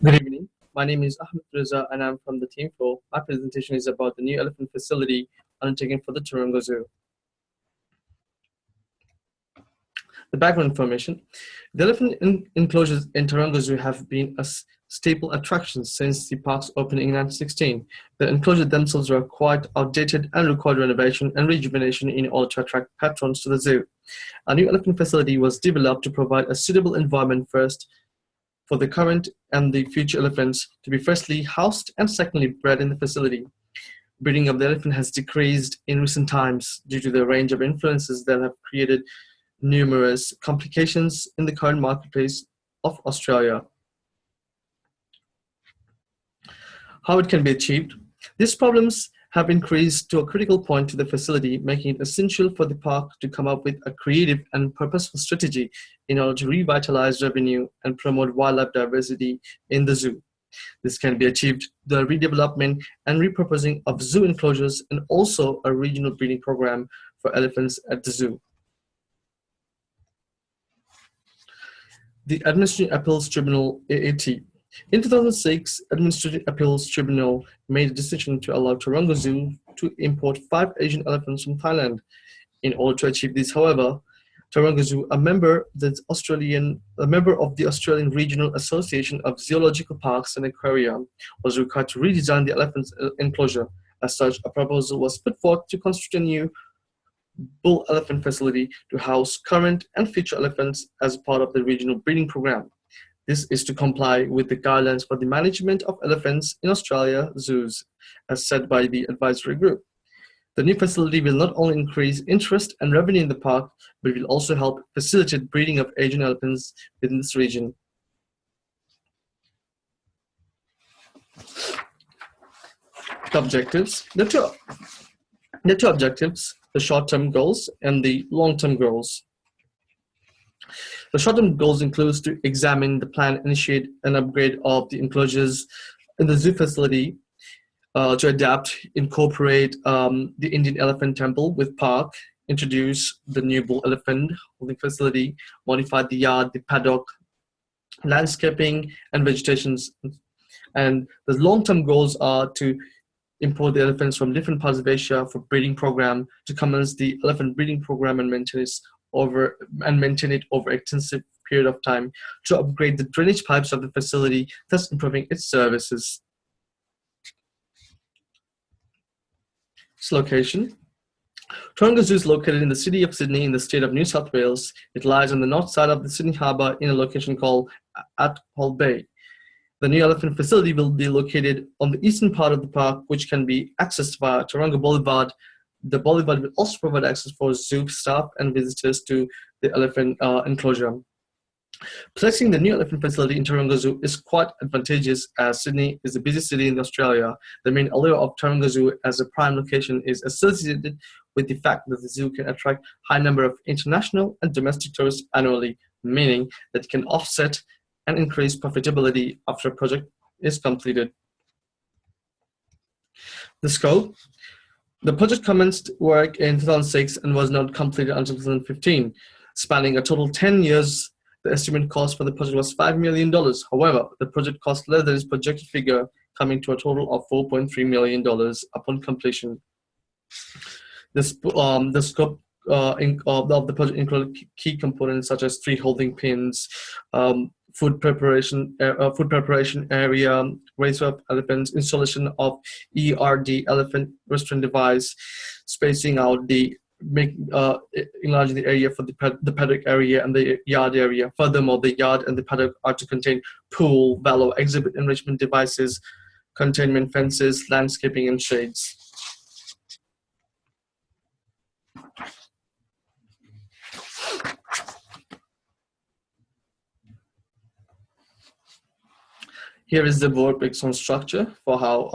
Good evening. My name is Ahmed Reza and I'm from the team 4. My presentation is about the new elephant facility undertaken for the Taronga Zoo. The background information. The elephant enclosures in Taronga Zoo have been a staple attraction since the park's opening in 1916. The enclosures themselves were quite outdated and required renovation and rejuvenation in order to attract patrons to the zoo. A new elephant facility was developed to provide a suitable environment first for the current and the future elephants to be firstly housed and secondly bred in the facility. Breeding of the elephant has decreased in recent times due to the range of influences that have created numerous complications in the current marketplace of Australia. How it can be achieved? These problems have increased to a critical point to the facility, making it essential for the park to come up with a creative and purposeful strategy in order to revitalize revenue and promote wildlife diversity in the zoo. This can be achieved through the redevelopment and repurposing of zoo enclosures and also a regional breeding program for elephants at the zoo. The Administrative Appeals Tribunal AAT. In 2006, Administrative Appeals Tribunal made a decision to allow Taronga Zoo to import 5 Asian elephants from Thailand. In order to achieve this, however, Taronga Zoo, a member of the Australian Regional Association of Zoological Parks and Aquaria, was required to redesign the elephants enclosure. As such, a proposal was put forth to construct a new bull elephant facility to house current and future elephants as part of the regional breeding program. This is to comply with the guidelines for the management of elephants in Australia zoos, as set by the advisory group. The new facility will not only increase interest and revenue in the park, but will also help facilitate breeding of Asian elephants within this region. The objectives. There are two objectives, the short-term goals and the long-term goals. The short-term goals includes to examine the plan, initiate an upgrade of the enclosures in the zoo facility to adapt, incorporate the Indian elephant temple with park, introduce the new bull elephant holding facility, modify the yard, the paddock, landscaping, and vegetations. And the long-term goals are to import the elephants from different parts of Asia for breeding program, to commence the elephant breeding program and maintain it over extensive period of time, to upgrade the drainage pipes of the facility, thus improving its services. Its location. Taronga Zoo is located in the city of Sydney in the state of New South Wales. It lies on the north side of the Sydney Harbour in a location called Athol Bay. The new elephant facility will be located on the eastern part of the park, which can be accessed via Taronga Boulevard. The boulevard will also provide access for zoo staff and visitors to the elephant enclosure. Placing the new elephant facility in Taronga Zoo is quite advantageous as Sydney is the busiest city in Australia. The main allure of Taronga Zoo as a prime location is associated with the fact that the zoo can attract a high number of international and domestic tourists annually, meaning that it can offset and increase profitability after a project is completed. The scope. The project commenced work in 2006 and was not completed until 2015, spanning a total 10 years. The estimated cost for the project was $5 million. However, the project cost less than its projected figure, coming to a total of $4.3 million upon completion. The scope of the project included key components such as 3 holding pens, food preparation area, raise up elephants, installation of ERD elephant restraint device, spacing out enlarging the area for the paddock area and the yard area. Furthermore, the yard and the paddock are to contain pool, bellow, exhibit enrichment devices, containment fences, landscaping, and shades. Here is the work on structure for how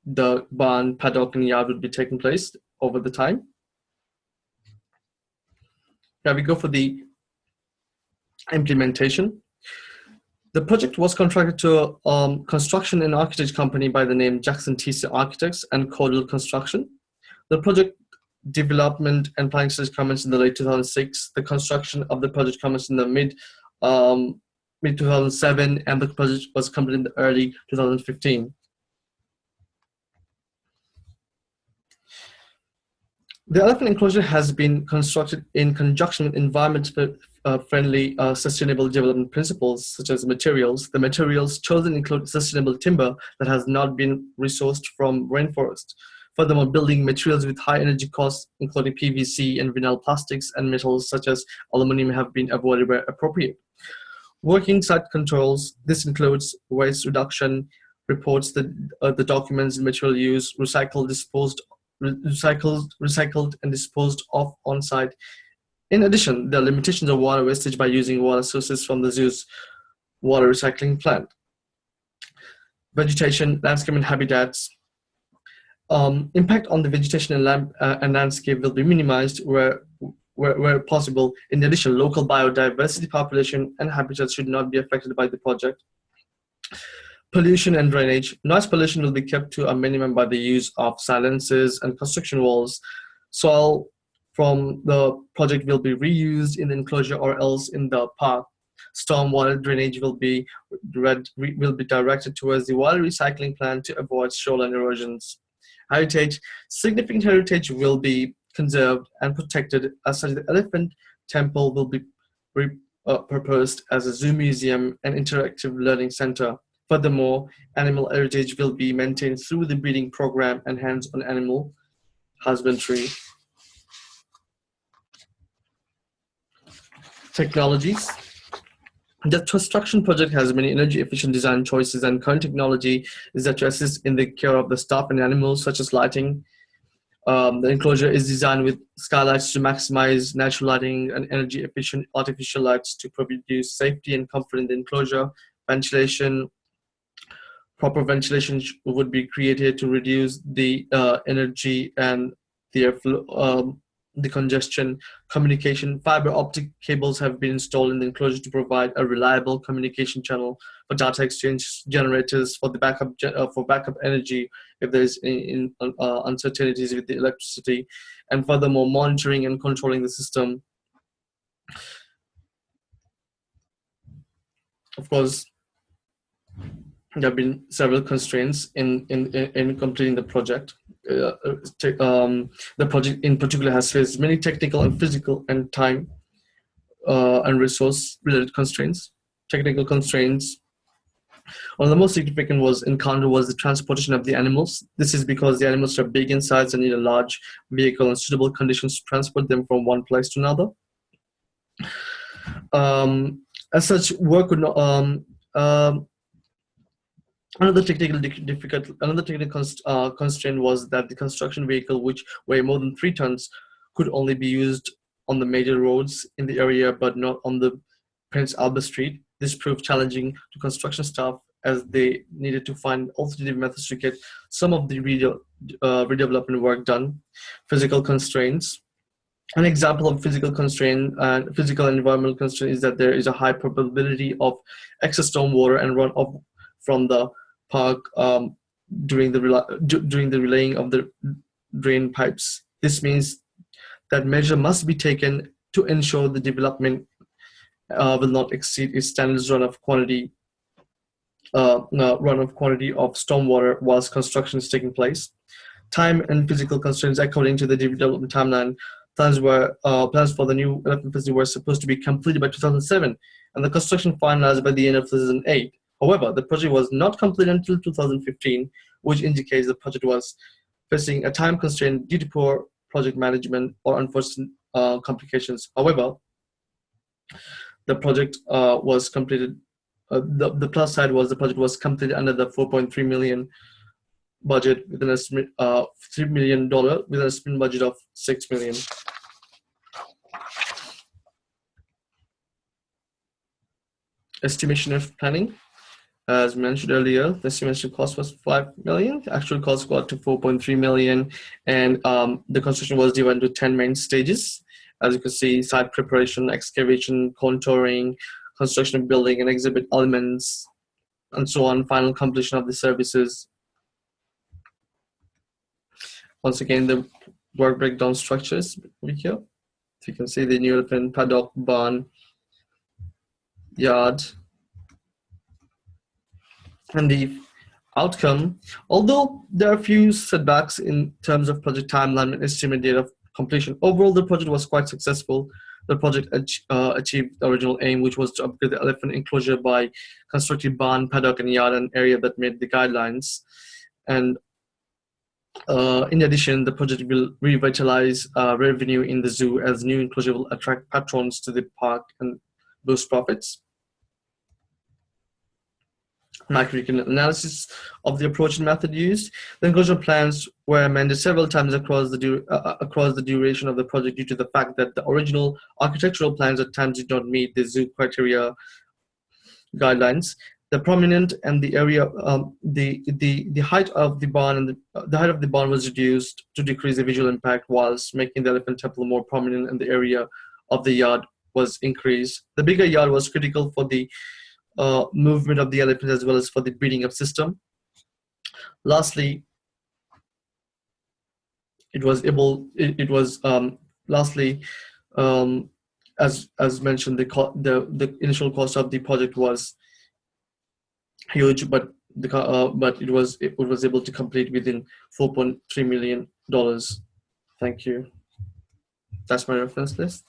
the barn, paddock, and yard would be taking place over the time. Now we go for the implementation. The project was contracted to a construction and architect company by the name Jackson TC Architects and Cordell Construction. The project development and planning stage commenced in the late 2006. The construction of the project commenced in the mid mid-2007, and the project was completed in early 2015. The elephant enclosure has been constructed in conjunction with environment-friendly sustainable development principles, such as materials. The materials chosen include sustainable timber that has not been resourced from rainforest. Furthermore, building materials with high energy costs, including PVC and vinyl plastics and metals such as aluminum, have been avoided where appropriate. Working site controls. This includes waste reduction, reports the documents and material use, recycled and disposed of on site. In addition, there are limitations of water wastage by using water sources from the zoo's water recycling plant. Vegetation, landscape, and habitats. Impact on the vegetation and landscape will be minimized where possible. In addition, local biodiversity, population, and habitats should not be affected by the project. Pollution and drainage. Noise pollution will be kept to a minimum by the use of silencers and construction walls. Soil from the project will be reused in the enclosure or else in the park. Stormwater drainage will be directed towards the water recycling plant to avoid shoreline erosions. Heritage. Significant heritage will be conserved and protected. As such, the elephant temple will be proposed as a zoo museum and interactive learning center. Furthermore, animal heritage will be maintained through the breeding program and hands-on animal husbandry. Technologies. The construction project has many energy-efficient design choices, and current technology is that to assist in the care of the staff and animals, such as lighting. The enclosure is designed with skylights to maximize natural lighting and energy-efficient artificial lights to produce safety and comfort in the enclosure. Ventilation. Proper ventilation would be created to reduce the energy and the airflow, the congestion. Communication. Fiber optic cables have been installed in the enclosure to provide a reliable communication channel for data exchange. Generators for the backup energy if there is uncertainties with the electricity, and furthermore, monitoring and controlling the system. Of course, there have been several constraints in completing the project. The project in particular has faced many technical and physical and time and resource related constraints. Technical constraints. One of the most significant was the transportation of the animals. This is because the animals are big in size and need a large vehicle and suitable conditions to transport them from one place to another. As such, work would not. Another technical constraint was that the construction vehicle, which weigh more than 3 tons, could only be used on the major roads in the area, but not on the Prince Albert Street. This proved challenging to construction staff as they needed to find alternative methods to get some of the redevelopment work done. Physical constraints. An example of physical constraint and physical and environmental constraint is that there is a high probability of excess stormwater and runoff from the park during the relaying of the drain pipes. This means that measure must be taken to ensure the development will not exceed its standards runoff quantity of stormwater whilst construction is taking place. Time and physical constraints. According to the development timeline, plans for the new elephant facility were supposed to be completed by 2007, and the construction finalized by the end of 2008. However, the project was not completed until 2015, which indicates the project was facing a time constraint due to poor project management or unforeseen complications. However, the project was completed. The plus side was the project was completed under the 4.3 million budget with an estimate $3 million with an estimated budget of 6 million. Estimation of planning. As mentioned earlier, the estimated cost was 5 million. The actual cost got to 4.3 million, and the construction was divided into 10 main stages. As you can see, site preparation, excavation, contouring, construction of building and exhibit elements, and so on. Final completion of the services. Once again, the work breakdown structures over here. So you can see the new elephant paddock, barn, yard, And the outcome, although there are a few setbacks in terms of project timeline and estimate date of completion, overall the project was quite successful. The project achieved the original aim, which was to upgrade the elephant enclosure by constructing barn, paddock, and yard, an area that met the guidelines. And in addition, the project will revitalize revenue in the zoo, as new enclosure will attract patrons to the park and boost profits. Macroeconomic analysis of the approach and method used. The enclosure plans were amended several times across the duration of the project due to the fact that the original architectural plans at times did not meet the zoo criteria guidelines. The prominent and the area, the height of the barn and the height of the barn was reduced to decrease the visual impact, whilst making the elephant temple more prominent, and the area of the yard was increased. The bigger yard was critical for the movement of the elephant as well as for the breeding of system. Lastly, as mentioned, the initial cost of the project was huge, but it was able to complete within $4.3 million. Thank you. That's my reference list.